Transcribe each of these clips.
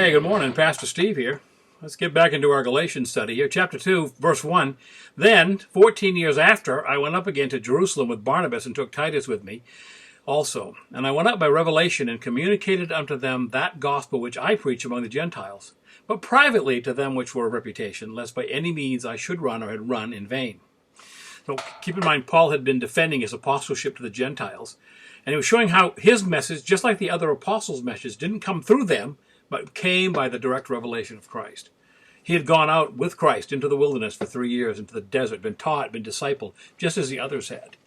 Hey, good morning. Pastor Steve here. Let's get back into our Galatians study here. Chapter 2, verse 1. Then, 14 years after, I went up again to Jerusalem with Barnabas and took Titus with me also. And I went up by revelation and communicated unto them that gospel which I preach among the Gentiles, but privately to them which were of reputation, lest by any means I should run or had run in vain. So keep in mind, Paul had been defending his apostleship to the Gentiles, and he was showing how his message, just like the other apostles' message, didn't come through them, but came by the direct revelation of Christ. He had gone out with Christ into the wilderness for 3 years, into the desert, been taught, been discipled, just as the others had.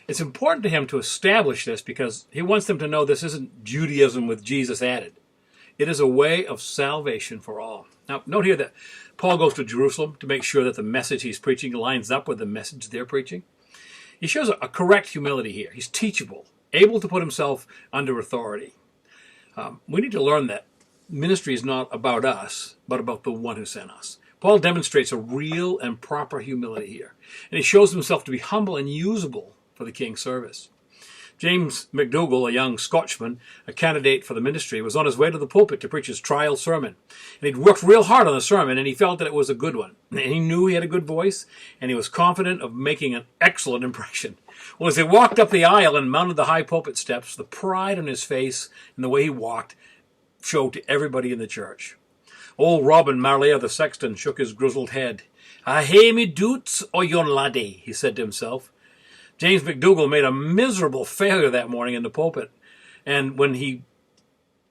It's important to him to establish this because he wants them to know this isn't Judaism with Jesus added. It is a way of salvation for all. Now, note here that Paul goes to Jerusalem to make sure that the message he's preaching lines up with the message they're preaching. He shows a correct humility here. He's teachable, able to put himself under authority. We need to learn that ministry is not about us, but about the one who sent us. Paul demonstrates a real and proper humility here, and he shows himself to be humble and usable for the king's service. James McDougall, a young Scotchman, a candidate for the ministry, was on his way to the pulpit to preach his trial sermon. And he'd worked real hard on the sermon, and he felt that it was a good one. And he knew he had a good voice, and he was confident of making an excellent impression. Well, as he walked up the aisle and mounted the high pulpit steps, the pride on his face and the way he walked showed to everybody in the church. Old Robin Marlier, the sexton, shook his grizzled head. "I hae me doots o' yon laddie," he said to himself. James McDougall made a miserable failure that morning in the pulpit, and when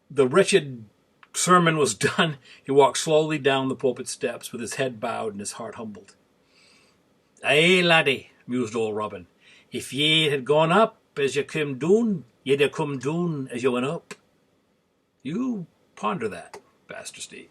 the wretched sermon was done, he walked slowly down the pulpit steps with his head bowed and his heart humbled. "Aye, laddie," mused old Robin, "if ye had gone up as ye come doon, ye'd have come doon as ye went up." You ponder that, Pastor Steve.